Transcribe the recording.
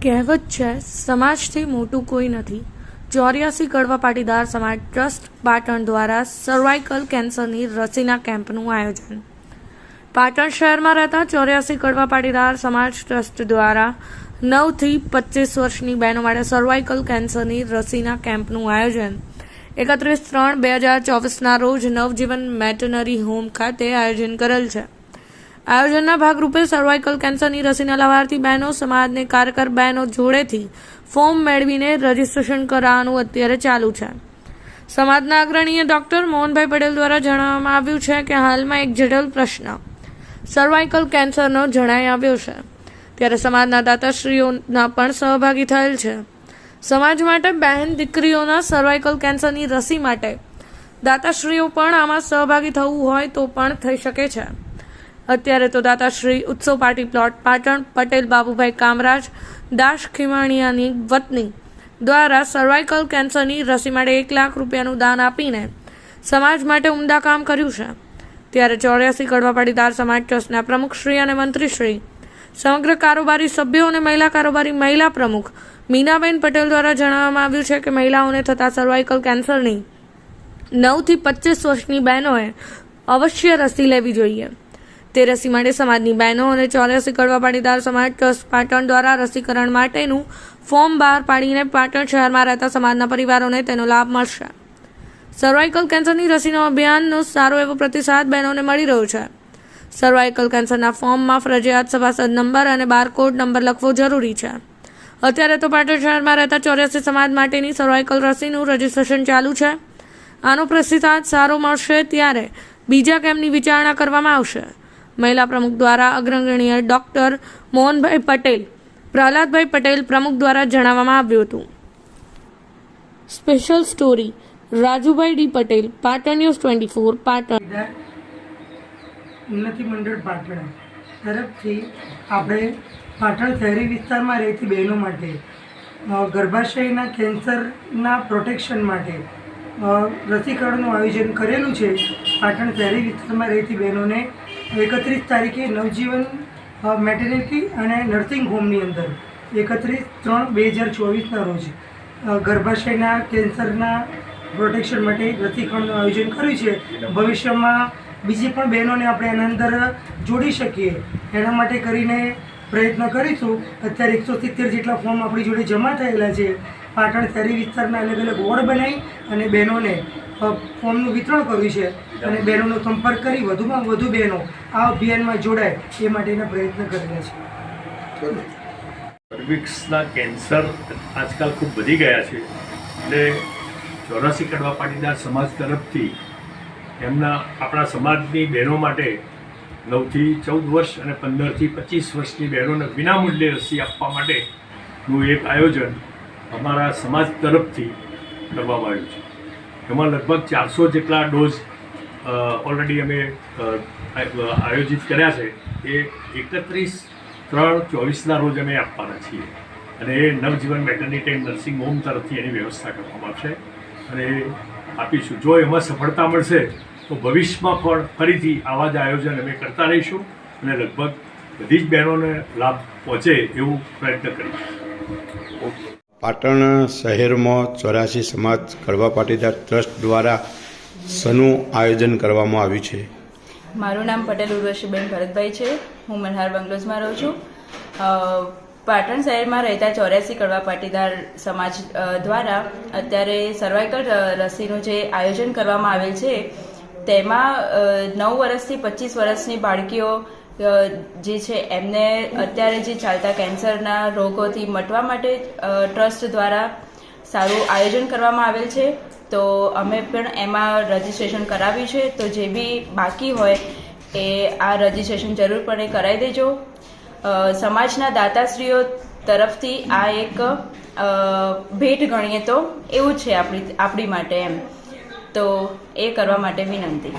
કહેવત છે, સમાજથી મોટું કોઈ નથી. 84 કડવા પાટીદાર સમાજ ટ્રસ્ટ પાટણ દ્વારા સર્વાઇકલ કેન્સરની રસીના કેમ્પનું આયોજન. પાટણ શહેરમાં રહેતા 84 કડવા પાટીદાર સમાજ ટ્રસ્ટ દ્વારા 9 થી 25 વર્ષની બહેનો માટે સર્વાઇકલ કેન્સરની રસીના કેમ્પનું આયોજન 31/3/2024ના રોજ નવજીવન મેટરનરી હોમ ખાતે આયોજન કરેલ છે. આયોજનના ભાગરૂપે સર્વાઇકલ કેન્સરની રસીના લાભાર્થી બહેનો સમાજને કાર્યકર બહેનો જોડેથી ફોર્મ મેળવીને રજીસ્ટ્રેશન કરાવવાનું અત્યારે ચાલુ છે. સમાજના અગ્રણીય ડોક્ટર મોહનભાઈ પટેલ દ્વારા જણાવવામાં આવ્યું છે કે હાલમાં એક જટિલ પ્રશ્ન સર્વાઇકલ કેન્સરનો જણાઈ આવ્યો છે, ત્યારે સમાજના દાતાશ્રીઓના પણ સહભાગી થયેલ છે. સમાજ માટે બહેન દીકરીઓના સર્વાઇકલ કેન્સરની રસી માટે દાતાશ્રીઓ પણ આમાં સહભાગી થવું હોય તો પણ થઈ શકે છે. અત્યારે તો દાતાશ્રી ઉત્સવ પાર્ટી પ્લોટ પાટણ પટેલ બાબુભાઈ કામરાજ દાસ ખીમાણીયાની વતની દ્વારા સર્વાઇકલ કેન્સરની રસી માટે 1 લાખ રૂપિયાનું દાન આપીને સમાજ માટે ઉમદા કામ કર્યું છે. ત્યારે 84 કડવા પાટીદાર સમાજ ટ્રસ્ટના પ્રમુખશ્રી અને મંત્રીશ્રી, સમગ્ર કારોબારી સભ્યો અને મહિલા કારોબારી મહિલા પ્રમુખ મીનાબેન પટેલ દ્વારા જણાવવામાં આવ્યું છે કે મહિલાઓને થતા સર્વાઇકલ કેન્સરની 9 થી 25 વર્ષની બહેનોએ અવશ્ય રસી લેવી જોઈએ. તે રસી માટે સમાજની બહેનો અને 84 કડવા પાટીદાર સમાજ ટ્રસ્ટ પાટણ દ્વારા રસીકરણ માટેનું ફોર્મ બહાર પાડીને પાટણ શહેરમાં રહેતા સમાજના પરિવારોને તેનો લાભ મળશે. સર્વાઇકલ કેન્સરની રસીનો અભિયાનનો સારો એવો પ્રતિસાદ બહેનોને મળી રહ્યો છે. સર્વાઇકલ કેન્સરના ફોર્મમાં ફરજિયાત સભાસદ નંબર અને બારકોડ નંબર લખવો જરૂરી છે. અત્યારે તો પાટણ શહેરમાં રહેતા 84 સમાજ માટેની સર્વાઇકલ રસીનું રજીસ્ટ્રેશન ચાલુ છે. આનો પ્રતિસાદ સારો મળશે ત્યારે બીજા કેમ્પની વિચારણા કરવામાં આવશે. મહિલા પ્રમુખ દ્વારા અગ્રગણ્ય ડોક્ટર મોહનભાઈ પટેલ, પ્રહલાદભાઈ પટેલ પ્રમુખ દ્વારા જણાવવામાં આવ્યું હતું. Special story Rajubhai D Patel, Patan news 24 Patan. ઉન્નતિ મંડળ પાટણ તરફથી આપણે પાટણ શહેરી વિસ્તારમાં રહેતી બહેનો માટે ગર્ભાશયના કેન્સરના પ્રોટેક્શન માટે રસીકરણનું આયોજન કરેલું છે. પાટણ શહેરી વિસ્તારમાં રહેતી બહેનોને 31 તારીખે નવજીવન મેટર્નિટી અને નર્સિંગ હોમની અંદર 31/3/2024ના રોજ ગર્ભાશયના કેન્સરના પ્રોટેક્શન માટે રસીકરણનું આયોજન કર્યું છે. ભવિષ્યમાં બીજી પણ બહેનોને આપણે એના અંદર જોડી શકીએ એના માટે કરીને પ્રયત્ન કરીશું. અત્યારે 170 જેટલા ફોર્મ આપણી જોડે જમા થયેલા છે. પાટણ શહેરી વિસ્તારના અલગ અલગ વોર્ડ બનાવી અને બહેનોને ફોર્મનું વિતરણ કર્યું છે અને બહેનોનો સંપર્ક કરી વધુમાં વધુ બહેનો આ અભિયાનમાં જોડાય એ માટેના પ્રયત્ન કરેલા છે. સર્વિક્સના કેન્સર આજકાલ ખૂબ વધી ગયા છે એટલે 84 કડવા પાટીદાર સમાજ તરફથી આપણા સમાજની બહેનો માટે 9 થી 14 વર્ષ અને 15 થી 25 વર્ષની બહેનોને વિનામૂલ્યે રસી આપવા માટેનું એક આયોજન અમારા સમાજ તરફથી કરવામાં આવ્યું છે. એમાં લગભગ 400 જેટલા ડોઝ ઓલરેડી અમે આયોજિત કર્યા છે. એ 31/3/24ના રોજ અમે આપવાના છીએ અને એ નવજીવન મેટર્નિટી એન્ડ નર્સિંગ હોમ તરફથી એની વ્યવસ્થા કરવામાં આવશે અને આપીશું. જો એમાં સફળતા મળશે તો ભવિષ્યમાં પણ ફરીથી આવા જ આયોજન અમે કરતા રહીશું અને લગભગ બધી જ બહેનોને લાભ પહોંચે એવું પ્રયત્ન કરીશું. પાટણ શહેરમાં 84 સમાજ કડવા પાટીદાર ટ્રસ્ટ દ્વારા શનું આયોજન કરવામાં આવ્યું છે? મારું નામ પટેલ ઉર્વશીબેન ભરતભાઈ છે. હું મલ્હાર બંગલોઝમાં રહું છું. પાટણ શહેરમાં રહેતા 84 કડવા પાટીદાર સમાજ દ્વારા અત્યારે સર્વાઇકલ રસીનું જે આયોજન કરવામાં આવેલ છે તેમાં 9 વર્ષથી 25 વર્ષની બાળકીઓ જે છે એમને અત્યારે જે ચાલતા કેન્સરના રોગોથી મટવા માટે ટ્રસ્ટ દ્વારા સારું આયોજન કરવામાં આવેલ છે. તો અમે પણ એમાં રજીસ્ટ્રેશન કરાવ્યું છે. તો જે બી બાકી હોય એ આ રજીસ્ટ્રેશન જરૂરપણે કરાવી દેજો. સમાજના દાતાશ્રીઓ તરફથી આ એક ભેટ ગણીએ તો એવું જ છે આપણી માટે એમ. તો એ કરવા માટે વિનંતી.